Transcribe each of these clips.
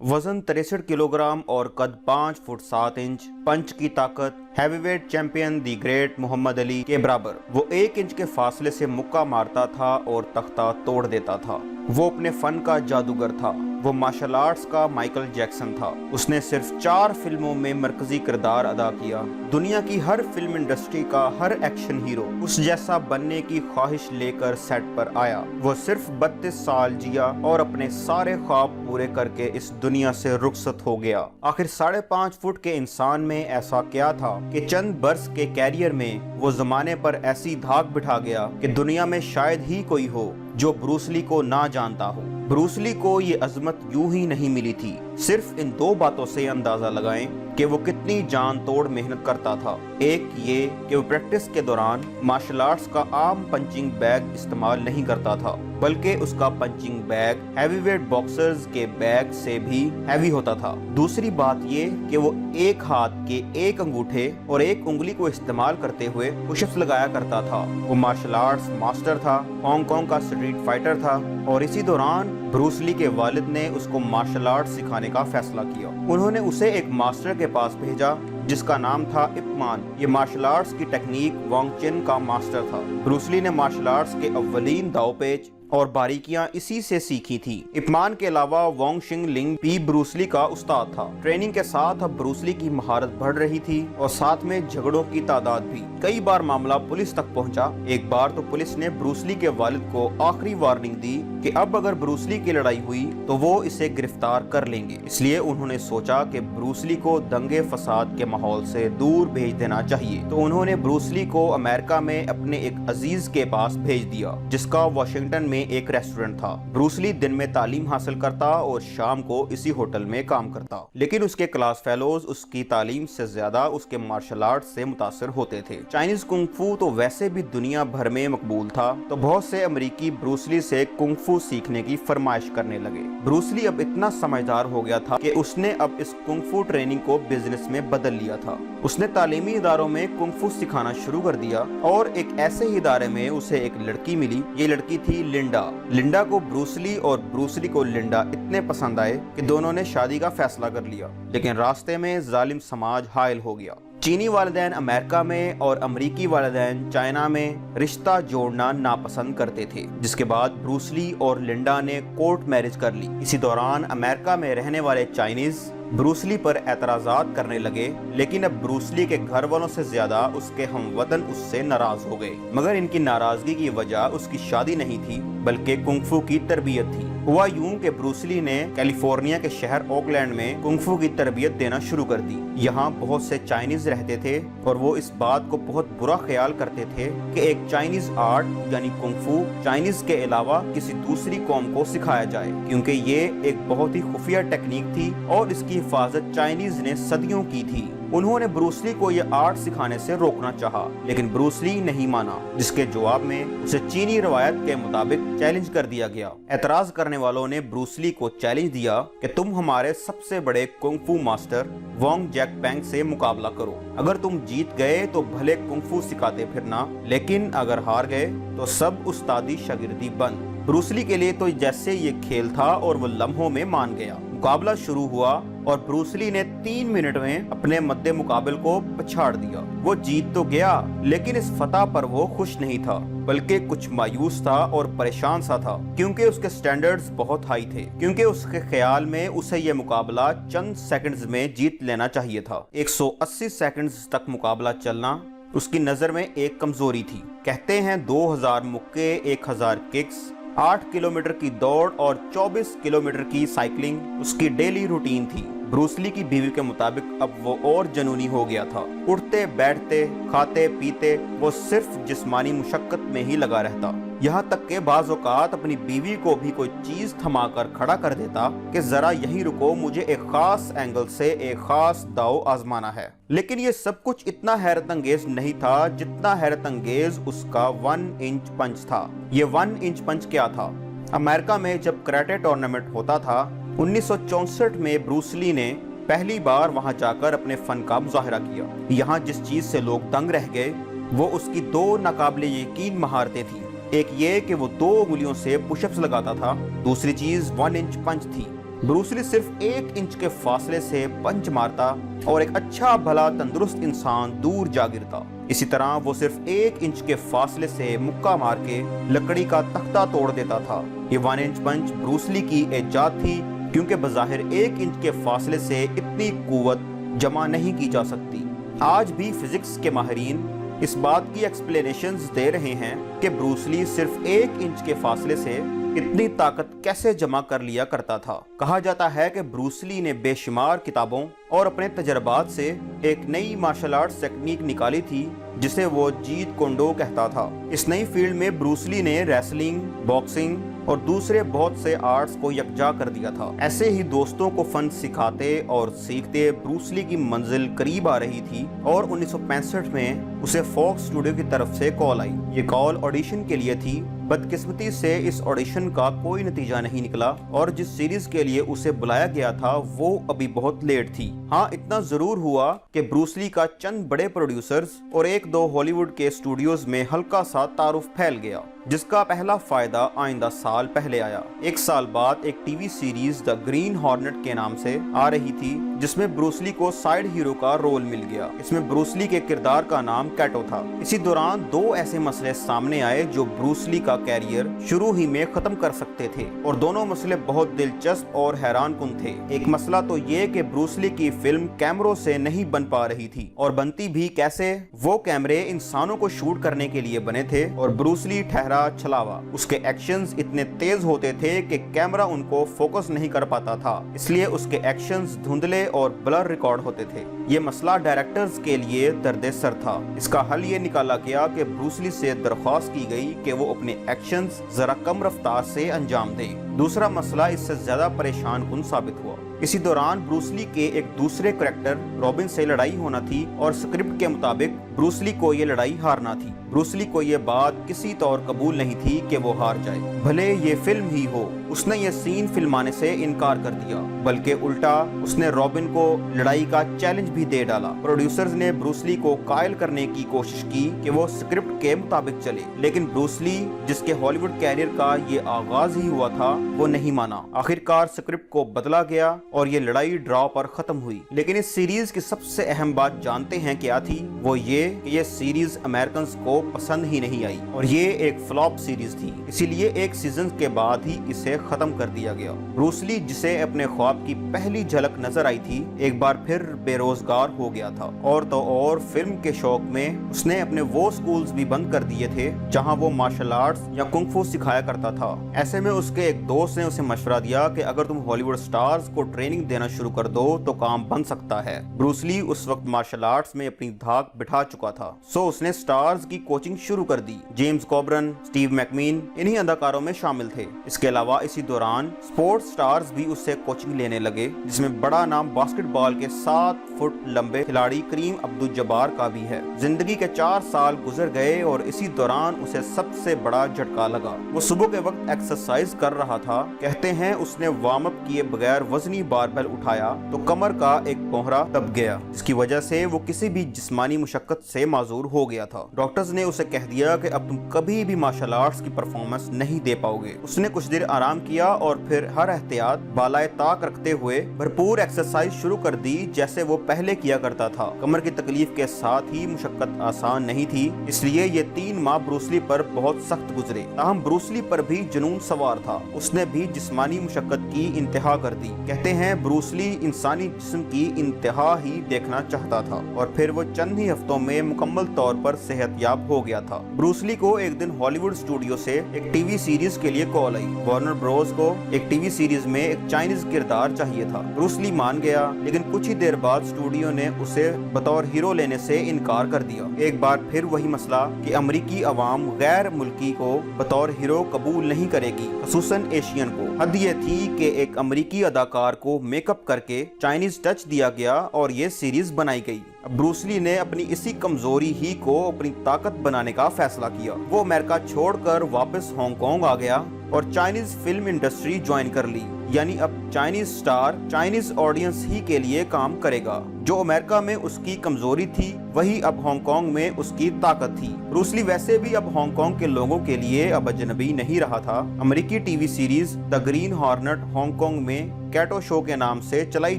वजन 63 किलोग्राम और कद 5 फुट 7 इंच, पंच की ताकत heavyweight champion the great Muhammad Ali के बराबर। वो 1 इंच के फासले से मुक्का मारता था और तख्ता तोड़ देता था। वो अपने फन का जादूगर था। वो मार्शल आर्ट्स का माइकल जैक्सन था। उसने सिर्फ 4 फिल्मों में मरकजी किरदार अदा किया। दुनिया की हर फिल्म इंडस्ट्री का हर एक्शन हीरो उस जैसा बनने की ख्वाहिश लेकर सेट पर आया। वो सिर्फ 32 साल जिया और अपने सारे ख्वाब पूरे करके इस दुनिया से रुखसत हो गया। आखिर 5.5 फुट के इंसान में ऐसा क्या था कि चंद बरस के कैरियर में वो जमाने पर ऐसी धाक बिठा गया कि दुनिया में शायद ही कोई हो जो ब्रूस ली को ना जानता हो। ब्रूस ली को ये अजमत यूं ही नहीं मिली थी। सिर्फ इन 2 बातों से अंदाजा लगाएं कि वो कितनी जान तोड़ मेहनत करता था। एक ये कि वो प्रैक्टिस के दौरान मार्शल आर्ट्स का आम पंचिंग बैग इस्तेमाल नहीं करता था, बल्कि उसका पंचिंग बैग हैवीवेट बॉक्सर्स के बैग से भी हैवी होता था। दूसरी बात ये कि वो एक हाथ के 1 अंगूठे और 1 उंगली को इस्तेमाल करते हुए पुशअप्स लगाया करता था। वो मार्शल आर्ट्स मास्टर था, हांगकांग का स्ट्रीट फाइटर था और इसी दौरान ब्रूस ली के वालिद ने उसको मार्शल आर्ट सिखाने का फैसला किया। उन्होंने उसे एक मास्टर के पास भेजा जिसका नाम था इप मान। ये मार्शल आर्ट्स की टेक्निक वांग चिन का मास्टर था। ब्रूस ली ने मार्शल आर्ट्स के अव्वलीन दावपेच और बारीकियां इसी से सीखी थी। इप मान के अलावा वांग शिंग लिंग भी ब्रूस ली का उस्ताद था। ट्रेनिंग के साथ अब ब्रूस ली की महारत बढ़ रही थी और साथ में झगड़ों की तादाद भी। कई बार मामला पुलिस तक पहुंचा। एक बार तो पुलिस ने ब्रूस ली के वालिद को आखिरी वार्निंग दी कि अब अगर ब्रूस ली की लड़ाई हुई तो वो इसे गिरफ्तार कर लेंगे। इसलिए उन्होंने सोचा कि ब्रूस ली को दंगे फसाद के माहौल से दूर भेज देना चाहिए। तो उन्होंने ब्रूस ली को अमेरिका में अपने एक अजीज के पास भेज दिया जिसका वाशिंगटन में एक रेस्टोरेंट था। ब्रूस ली दिन में तालीम हासिल करता और शाम को इसी होटल में काम करता, लेकिन उसके क्लास फेलोज उसकी तालीम से ज्यादा उसके मार्शल आर्ट से मुतासिर होते थे। चाइनीज कुंग फू तो वैसे भी दुनिया भर में मकबूल था, तो बहुत से अमेरिकी ब्रूस ली से कुंग फू सीखने की फरमाइश करने लगे। ब्रूस ली अब इतना समझदार हो गया था कि उसने अब इस कुंग फू ट्रेनिंग को बिजनेस में बदल लिया था। उसने तालीमी इदारों में कुंग फू सिखाना शुरू कर दिया और एक ऐसे ही इदारे में उसे एक लड़की मिली। ये लड़की थी लिंडा को ब्रूस ली और ब्रूस ली को लिंडा इतने पसंद आए कि दोनों ने शादी का फैसला कर लिया। लेकिन रास्ते में जालिम समाज हायल हो गया। चीनी वालिदैन अमेरिका में और अमेरिकी वालिदैन चाइना में रिश्ता जोड़ना नापसंद करते थे, जिसके बाद ब्रूस ली और लिंडा ने कोर्ट मैरिज कर ली। इसी दौरान अमेरिका में रहने वाले चाइनीज ब्रूस ली पर एतराजात करने लगे, लेकिन अब ब्रूस ली के घर वालों से ज्यादा उसके हमवतन उससे नाराज हो गए। मगर इनकी नाराजगी की वजह उसकी शादी नहीं थी, बल्कि कुंग फू की तरबियत थी। हुआ यूं कि ब्रूस ली ने कैलिफोर्निया के शहर ओकलैंड में कुंग फू की तरबियत देना शुरू कर दी। यहाँ बहुत से चाइनीज रहते थे और वो इस बात को बहुत बुरा ख्याल करते थे कि एक चाइनीज आर्ट यानी कुंग फू चाइनीज के अलावा किसी दूसरी कौम को सिखाया जाए, क्योंकि ये एक बहुत ही खुफिया टेक्निक थी और इसकी हिफाजत चाइनीज ने सदियों की थी। उन्होंने ब्रूस ली को यह आर्ट सिखाने से रोकना चाहा, लेकिन ब्रूस ली नहीं माना, जिसके जवाब में उसे चीनी रवायत के मुताबिक चैलेंज कर दिया गया। एतराज करने वालों ने ब्रूस ली को चैलेंज दिया कि तुम हमारे सबसे बड़े कुंग फू मास्टर वांग जैक पैंग से मुकाबला करो। अगर तुम जीत गए तो भले कुंग फू सिखाते फिरना, लेकिन अगर हार गए तो सब उस्तादी शागिर्दी बंद। ब्रूस ली के लिए तो जैसे ये खेल था और वो लम्हों में मान गया। मुकाबला शुरू हुआ और ब्रूस ली ने 3 मिनट में अपने मद्दे मुकाबिल को पछाड़ दिया। वो जीत तो गया, लेकिन इस फतह पर वो खुश नहीं था, बल्कि कुछ मायूस था और परेशान सा था, क्योंकि उसके स्टैंडर्ड्स बहुत हाई थे। क्योंकि उसके ख्याल में उसे ये मुकाबला चंद सेकंड्स में जीत लेना चाहिए था। 180 सेकंड्स तक मुकाबला चलना उसकी नजर में एक कमजोरी थी। कहते हैं 2000 मुक्के, 1000 किक्स, 8 किलोमीटर की दौड़ और 24 किलोमीटर की साइकिलिंग उसकी डेली रूटीन थी। ब्रूस ली की बीवी के मुताबिक अब वो और जनूनी हो गया था। उठते बैठते खाते पीते वो सिर्फ जिस्मानी मुशक्कत में ही लगा रहता। यहाँ तक के बाज़ औक़ात अपनी बीवी को भी कोई चीज थमाकर खड़ा कर देता कि जरा यहीं रुको, मुझे एक खास एंगल से एक खास दाव आजमाना है। लेकिन ये सब कुछ इतना हैरत अंगेज नहीं था जितना हैरत अंगेज उसका 1 इंच पंच था। ये 1 इंच पंच क्या था? अमेरिका में जब कराटे टूर्नामेंट होता था 1964 में ब्रूस ली ने पहली बार वहां जाकर अपने फन का मुजाहरा किया। यहाँ जिस चीज से लोग दंग रह गए वो उसकी 2 नाकाबिले यकीन महारतें थी। एक ये कि वो 2 उंगलियों से पुशअप्स लगाता था, दूसरी चीज 1 इंच पंच थी। ब्रूस ली सिर्फ 1 इंच के फासले से पंच मारता और एक अच्छा भला तंदुरुस्त इंसान दूर जा गिरता। इसी तरह वो सिर्फ 1 इंच के फासले से मुक्का मार के लकड़ी का तख्ता तोड़ देता था। ये 1 इंच पंच ब्रूस ली की इजाद थी, क्योंकि बज़ाहिर 1 इंच के फासले से इतनी कुव्वत जमा नहीं की जा सकती। आज भी फिजिक्स के माहिरीन इस बात की एक्सप्लेनेशंस दे रहे हैं कि ब्रूस ली सिर्फ 1 इंच के फासले से इतनी ताकत कैसे जमा कर लिया करता था। कहा जाता है कि ब्रूस ली ने बेशुमार किताबों और अपने तजर्बात से एक नई मार्शल आर्ट्स टेक्निक निकाली थी जिसे वो जीत कोंडो कहता था। इस नई फील्ड में ब्रूस ली ने रेसलिंग, बॉक्सिंग और दूसरे बहुत से आर्ट्स को यकजा कर दिया था। ऐसे ही दोस्तों को फन सिखाते और सीखते ब्रूस ली की मंजिल करीब आ रही थी और 1965 में उसे फॉक्स स्टूडियो की तरफ से कॉल आई। ये कॉल ऑडिशन के लिए थी। बदकिस्मती से इस ऑडिशन का कोई नतीजा नहीं निकला और जिस सीरीज के लिए उसे बुलाया गया था वो अभी बहुत लेट थी। हाँ, इतना जरूर हुआ कि ब्रूस ली का चंद बड़े प्रोड्यूसर्स और 1-2 हॉलीवुड के स्टूडियोज में हल्का सा तारुफ फैल गया, जिसका पहला फायदा आइंदा साल पहले आया। 1 साल बाद एक TV series the green hornet के नाम से आ रही थी, जिसमें ब्रूस ली को साइड हीरो का रोल मिल गया। इसमें ब्रूस ली के किरदार का नाम कैटो था। इसी दौरान 2 ऐसे मसले सामने आए जो ब्रूस ली का कैरियर शुरू ही में खत्म कर सकते थे, और दोनों मसले बहुत दिलचस्प और हैरान कुन थे। एक मसला तो ये कि ब्रूस ली की फिल्म कैमरों से नहीं बन पा रही थी, और बनती भी कैसे। वो कैमरे इंसानों को शूट करने के लिए बने थे और ब्रूस ली ठहरा छलावा। उसके एक्शंस इतने तेज होते थे कि कैमरा उनको फोकस नहीं कर पाता था, इसलिए उसके एक्शंस धुंधले और ब्लर रिकॉर्ड होते थे। ये मसला डायरेक्टर्स के लिए दर्द सर था। इसका हल ये निकाला गया कि ब्रूस ली से दरख्वास्त की गई कि वो अपने एक्शंस जरा कम रफ्तार से अंजाम दे। दूसरा मसला इससे ज्यादा परेशान कुन साबित हुआ। इसी दौरान ब्रूस ली के एक दूसरे कैरेक्टर रॉबिन से लड़ाई होना थी और स्क्रिप्ट के मुताबिक ब्रूस ली को ये लड़ाई हारना थी। ब्रूस ली को ये बात किसी तौर कबूल नहीं थी कि वो हार जाए, भले ये फिल्म ही हो। उसने ये सीन फिल्माने से इनकार कर दिया, बल्कि उल्टा उसने रॉबिन को लड़ाई का चैलेंज भी दे डाला। प्रोड्यूसर्स ने ब्रूस ली को कायल करने की कोशिश की कि वो स्क्रिप्ट के मुताबिक चले, लेकिन ब्रूस ली, जिसके हॉलीवुड कैरियर का ये आगाज ही हुआ था, वो नहीं माना। आखिरकार स्क्रिप्ट को बदला गया और ये लड़ाई ड्रॉ पर खत्म हुई। लेकिन इस सीरीज की सबसे अहम बात जानते हैं क्या थी? वो ये कि ये सीरीज अमेरिकन को पसंद ही नहीं आई और ये एक फ्लॉप सीरीज थी, इसीलिए 1 सीजन के बाद ही इसे खत्म कर दिया गया। ब्रूस ली, जिसे अपने ख्वाब की पहली झलक नजर आई थी, एक बार फिर बेरोजगार हो गया था, और तो और फिल्म के शौक में उसने अपने वो स्कूल्स भी बंद कर दिए थे जहां वो मार्शल आर्ट्स या कुंग-फू सिखाया करता था। ऐसे में उसके एक दोस्त ने उसे मशवरा दिया कि अगर तुम हॉलीवुड स्टार्स को ट्रेनिंग देना शुरू कर दो तो काम बन सकता है। ब्रूस ली उस वक्त मार्शल आर्ट्स में अपनी धाक बिठा चुका था, सो उसने स्टार्स की कोचिंग शुरू कर दी। जेम्स कॉबरन, स्टीव मैकमीन इन्हीं अदाकारों में शामिल थे। इसके अलावा इसी दौरान स्पोर्ट्स स्टार्स भी उससे कोचिंग लेने लगे, जिसमें बड़ा नाम बास्केटबॉल के 7 फुट लंबे खिलाड़ी करीम अब्दुल जब्बार का भी है। जिंदगी के 4 साल गुजर गए और इसी दौरान उसे सबसे बड़ा झटका लगा। वो सुबह के वक्त एक्सरसाइज कर रहा था। कहते हैं उसने वार्म अप किए बगैर वजनी बारबेल उठाया तो कमर का एक कोहरा दब गया, जिसकी वजह से वो किसी भी जिस्मानी मुशक्कत से माजूर हो गया था। डॉक्टर्स ने उसे कह दिया कि अब तुम कभी भी मार्शल आर्ट्स की परफॉर्मेंस नहीं दे पाओगे। उसने कुछ देर आराम किया और फिर हर एहतियात बालाए ताक रखते हुए भरपूर एक्सरसाइज शुरू कर दी, जैसे वो पहले किया करता था। कमर की तकलीफ के साथ ही मुशक्कत आसान नहीं थी, इसलिए ये 3 माह ब्रूस ली पर बहुत सख्त गुजरे। ताहम ब्रूस ली पर भी जुनून सवार था। उसने भी जिस्मानी मुशक्कत की इंतहा कर दी। कहते हैं ब्रूस ली इंसानी जिस्म की इंतहा ही देखना चाहता था और फिर वो चंद ही हफ्तों में मुकम्मल तौर पर सेहतयाब हो गया था। ब्रूस ली को एक दिन हॉलीवुड स्टूडियो से एक टीवी सीरीज के लिए कॉल आई। वार्नर ब्रोस को एक टीवी सीरीज में एक चाइनीज किरदार चाहिए था। ब्रूस ली मान गया, लेकिन कुछ ही देर बाद स्टूडियो ने उसे बतौर हीरो लेने से इनकार कर दिया। एक बार फिर वही मसला कि अमरीकी अवाम गैर मुल्की को बतौर हीरो कबूल नहीं करेगी, खसूसन एशियन को। हद ये थी कि एक अमरीकी अदाकार को मेकअप करके चाइनीज टच दिया गया और ये सीरीज बनाई गई। अब ब्रूस ली ने अपनी इसी कमजोरी ही को अपनी ताकत बनाने का फैसला किया। वो अमेरिका छोड़कर वापस हांगकांग आ गया और चाइनीज फिल्म इंडस्ट्री ज्वाइन कर ली। यानी अब चाइनीज स्टार चाइनीज ऑडियंस ही के लिए काम करेगा। जो अमेरिका में उसकी कमजोरी थी वही अब हांगकांग में उसकी ताकत थी। ब्रूस ली वैसे भी अब हांगकांग के लोगों के लिए अब अजनबी नहीं रहा था। अमेरिकी TV series the green hornet Hong Kong में कैटो शो के नाम से चलाई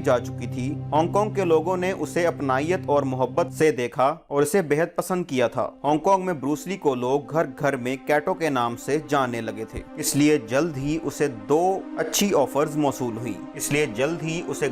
जा चुकी थी, हांगकांग के लोगों ने उसे अपनायत और मोहब्बत से देखा और इसे बेहद पसंद किया था। हांगकांग में ब्रूस ली को लोग घर घर में कैटो के नाम से जानने लगे थे, इसलिए जल्द ही उसे 2 अच्छी ऑफर्स मौसूल हुई।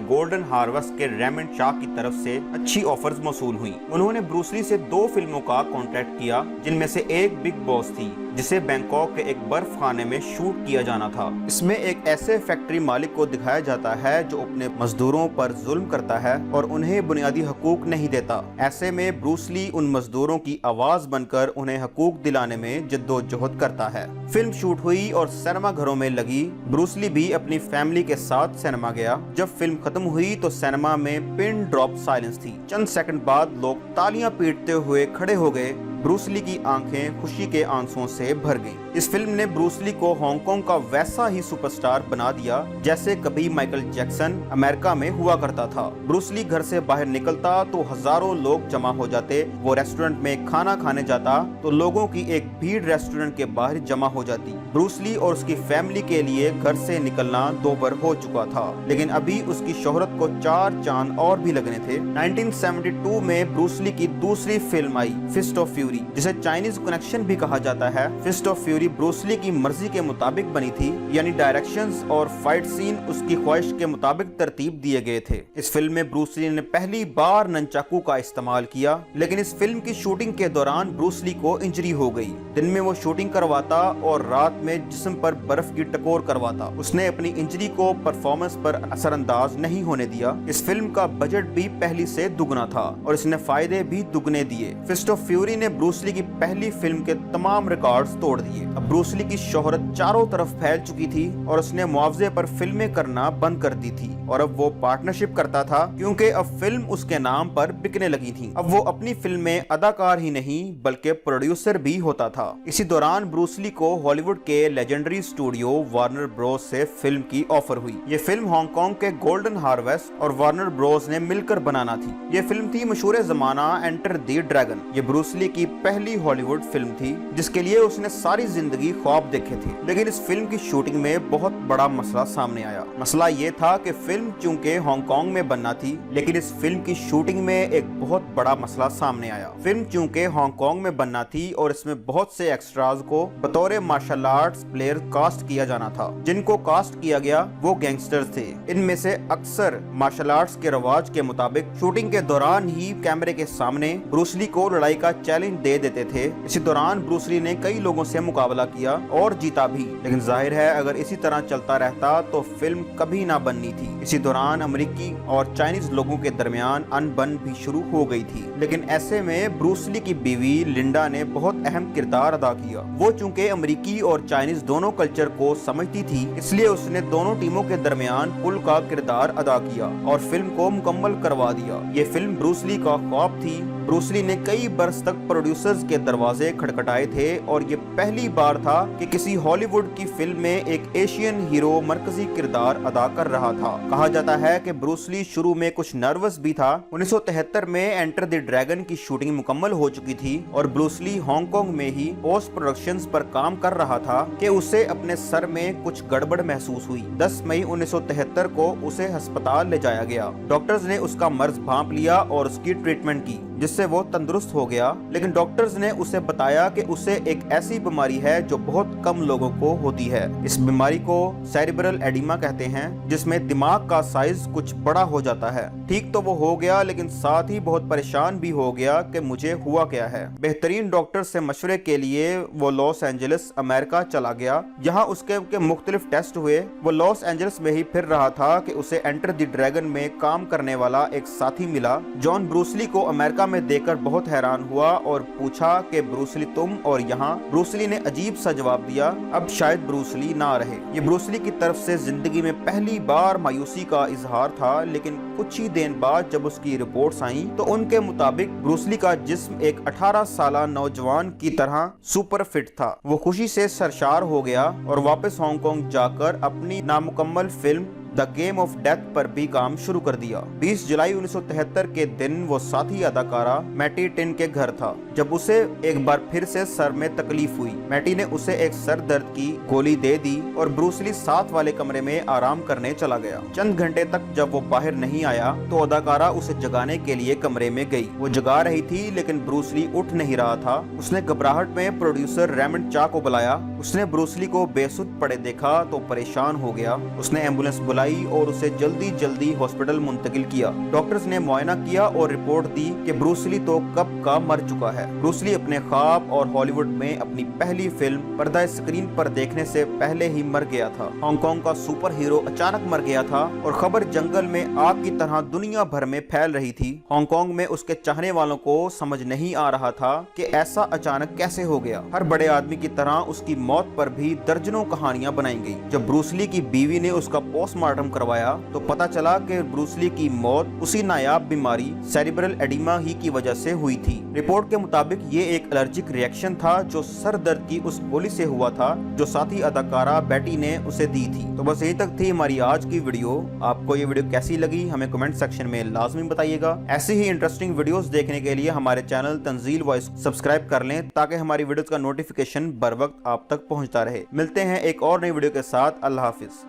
गोल्डन हार्वेस्ट के रेमंड शाह की तरफ से अच्छी ऑफर्स मौसूल हुई। उन्होंने ब्रूस ली से 2 फिल्मों का कॉन्ट्रैक्ट किया, जिनमें से एक बिग बॉस थी, जिसे बैंकॉक के एक बर्फ खाने में शूट किया जाना था। इसमें एक ऐसे फैक्ट्री मालिक को दिखाया जाता है जो अपने मजदूरों पर जुल्म करता है और उन्हें बुनियादी हकूक नहीं देता। ऐसे में ब्रूस ली उन मजदूरों की आवाज बनकर उन्हें हकूक दिलाने में जद्दोजहद करता है। फिल्म शूट हुई और सिनेमा घरों में लगी। ब्रूस ली भी अपनी फैमिली के साथ सिनेमा गया। जब फिल्म खत्म हुई तो सिनेमा में पिन ड्रॉप साइलेंस थी। चंद सेकंड बाद लोग तालियां पीटते हुए खड़े हो गए। ब्रूस ली की आंखें खुशी के आंसुओं से भर गईं। इस फिल्म ने ब्रूस ली को हांगकांग का वैसा ही सुपरस्टार बना दिया जैसे कभी माइकल जैक्सन अमेरिका में हुआ करता था। ब्रूस ली घर से बाहर निकलता तो हजारों लोग जमा हो जाते। वो रेस्टोरेंट में खाना खाने जाता तो लोगों की एक भीड़ रेस्टोरेंट के बाहर जमा हो जाती। ब्रूस ली और उसकी फैमिली के लिए घर से निकलना दोबर हो चुका था, लेकिन अभी उसकी शोहरत को 4 चांद और भी लगने थे। 1972 में ब्रूस ली की दूसरी फिल्म आई फिस्ट ऑफ फ्यूरी, जिसे चाइनीज कनेक्शन भी कहा जाता है। Fist of Fury Bruce Lee की मर्जी के मुताबिक बनी थी, यानी डायरेक्शंस और फाइट सीन उसकी ख्वाहिश के मुताबिक तरतीब दिए गए थे। इस फिल्म में ब्रूस ली ने पहली बार ननचाकू का इस्तेमाल किया, लेकिन इस फिल्म की शूटिंग के दौरान ब्रूस ली को इंजरी हो गई। दिन में वो शूटिंग करवाता और रात में जिस्म पर बर्फ की टकोर करवाता। उसने अपनी इंजरी को परफॉर्मेंस पर असरअंदाज नहीं होने दिया। इस फिल्म का बजट भी पहली से दुगना था और इसने फायदे भी दुगने दिए। फिस्ट ऑफ फ्यूरी ने ब्रूस ली की पहली फिल्म के तमाम रिकॉर्ड्स तोड़ दिए। अब ब्रूस ली की शोहरत चारों तरफ फैल चुकी थी और उसने मुआवजे पर फिल्में करना बंद कर दी थी और अब वो पार्टनरशिप करता था, क्योंकि अब फिल्म उसके नाम पर बिकने लगी थी। अब वो अपनी फिल्म में अदाकार ही नहीं बल्कि प्रोड्यूसर भी होता था। इसी दौरान ब्रूस ली को हॉलीवुड के लेजेंडरी स्टूडियो वार्नर ब्रोस से फिल्म की ऑफर हुई। ये फिल्म हांगकांग के गोल्डन हार्वेस्ट और वार्नर ब्रोस ने मिलकर बनाना थी। ये फिल्म थी मशहूर जमाना एंटर द ड्रैगन। ये ब्रूस ली की पहली हॉलीवुड फिल्म थी जिसके लिए उसने सारी जिंदगी ख्वाब देखे थे। लेकिन इस फिल्म की शूटिंग में बहुत बड़ा मसला सामने आया। मसला ये था कि फिल्म चूंकि हांगकांग में बनना थी, लेकिन इस फिल्म की शूटिंग में एक बहुत बड़ा मसला सामने आया। फिल्म चूंकि हांगकांग में बनना थी और इसमें बहुत से एक्स्ट्राज को बतौर मार्शल आर्ट्स प्लेयर कास्ट किया जाना था। जिनको कास्ट किया गया वो गैंगस्टर्स थे। इनमें से अक्सर मार्शल आर्ट्स के रवाज के मुताबिक शूटिंग के दौरान ही कैमरे के सामने ब्रूस ली को लड़ाई का चैलेंज दे देते थे। इसी दौरान ब्रूस ली ने कई लोगों से मुकाबला किया और जीता भी, लेकिन जाहिर है अगर इसी तरह चलता रहता तो फिल्म कभी ना बननी थी। इसी दौरान अमेरिकी और चाइनीज लोगों के दरमियान अनबन भी शुरू हो गई थी। लेकिन ऐसे में ब्रूस ली की बीवी लिंडा ने बहुत अहम किरदार अदा किया। वो चूंकि अमेरिकी और चाइनीज दोनों कल्चर को समझती थी, इसलिए उसने दोनों टीमों के दरमियान पुल का किरदार अदा किया और फिल्म को मुकम्मल करवा दिया। ये फिल्म ब्रूस ली का ख्वाब थी। ब्रूस ली ने कई बरस तक प्रोड्यूसर्स के दरवाजे खटखटाए थे और ये पहली बार था कि किसी हॉलीवुड की फिल्म में एक एशियन हीरो मरकजी किरदार अदा कर रहा था। कहा जाता है कि ब्रूस ली शुरू में कुछ नर्वस भी था। 1973 में एंटर द ड्रैगन की शूटिंग मुकम्मल हो चुकी थी और ब्रूस ली हांगकांग में ही पोस्ट प्रोडक्शंस पर काम कर रहा था कि उसे अपने सर में कुछ गड़बड़ महसूस हुई। 10 मई 1973 को उसे अस्पताल ले जाया गया। डॉक्टर्स ने उसका मर्ज भांप लिया और उसकी ट्रीटमेंट की, जिससे वो तंदुरुस्त हो गया। लेकिन डॉक्टर्स ने उसे बताया कि उसे एक ऐसी बीमारी है जो बहुत कम लोगों को होती है। इस बीमारी को सेरिब्रल एडिमा कहते हैं, जिसमें दिमाग का साइज कुछ बड़ा हो जाता है। ठीक तो वो हो गया, लेकिन साथ ही बहुत परेशान भी हो गया कि मुझे हुआ क्या है। बेहतरीन डॉक्टर से मशवरे के लिए वो लॉस एंजलिस अमेरिका चला गया। यहाँ उसके मुख्तलिफ टेस्ट हुए। वो लॉस एंजलिस में ही फिर रहा था कि उसे एंटर द ड्रैगन में काम करने वाला एक साथी मिला। जॉन ब्रूस ली को अमेरिका में देखकर बहुत हैरान हुआ और पूछा कि ब्रूस ली तुम और यहाँ? ब्रूस ली ने अजीब सा जवाब दिया, अब शायद ब्रूस ली ना रहे। ये ब्रूस ली की तरफ से जिंदगी में पहली बार मायूसी का इजहार था। लेकिन कुछ ही दिन बाद जब उसकी रिपोर्ट्स आईं तो उनके मुताबिक ब्रूस ली का जिस्म एक 18 साला नौजवान की तरह सुपर फिट था। वो खुशी से सरशार हो गया और वापस हांगकांग जाकर अपनी नामुकम्मल film the Game of Death पर भी काम शुरू कर दिया। 20 जुलाई 1973 के दिन वो साथी अदाकारा मैटी टिन के घर था जब उसे एक बार फिर से सर में तकलीफ हुई। मैटी ने उसे एक सर दर्द की गोली दे दी और ब्रूस ली साथ वाले कमरे में आराम करने चला गया। चंद घंटे तक जब वो बाहर नहीं आया तो अदाकारा उसे जगाने के लिए कमरे में गई। वो जगा रही थी लेकिन ब्रूस ली उठ नहीं रहा था। उसने घबराहट में प्रोड्यूसर रेमंड चा को बुलाया। उसने ब्रूस ली को बेसुध पड़े देखा तो परेशान हो गया। उसने एम्बुलेंस बुलाई और उसे जल्दी जल्दी हॉस्पिटल मुंतकिल किया। डॉक्टर्स ने मुआयना किया और रिपोर्ट दी कि ब्रूस ली तो कब का मर चुका है। ब्रूस ली अपने ख्वाब और हॉलीवुड में अपनी पहली फिल्म पर्दा स्क्रीन पर देखने से पहले ही मर गया था। हांगकांग का सुपर हीरो अचानक मर गया था और खबर जंगल में आग की तरह दुनिया भर में फैल रही थी। हांगकांग में उसके चाहने वालों को समझ नहीं आ रहा था कि ऐसा अचानक कैसे हो गया। हर बड़े आदमी की तरह उसकी मौत पर भी दर्जनों कहानियां बनाई गई। जब ब्रूस ली की बीवी ने उसका पोस्टमार्टम करवाया तो पता चला कि ब्रूस ली की मौत उसी नायाब बीमारी सेरिब्रल एडिमा ही की वजह से हुई थी। रिपोर्ट के मुताबिक ये एक एलर्जिक रिएक्शन था जो सर दर्द की उस गोली से हुआ था जो साथी अदाकारा बेटी ने उसे दी थी। तो बस यही तक थी हमारी आज की वीडियो। आपको ये वीडियो कैसी लगी हमें कमेंट सेक्शन में लाजमी बताइएगा। ऐसी ही इंटरेस्टिंग वीडियोस देखने के लिए हमारे चैनल तंजील वॉइस सब्सक्राइब कर लें ताकि हमारी वीडियोस का नोटिफिकेशन बर वक्त आप तक पहुंचता रहे। मिलते हैं एक और नई वीडियो के साथ। अल्लाह हाफिज।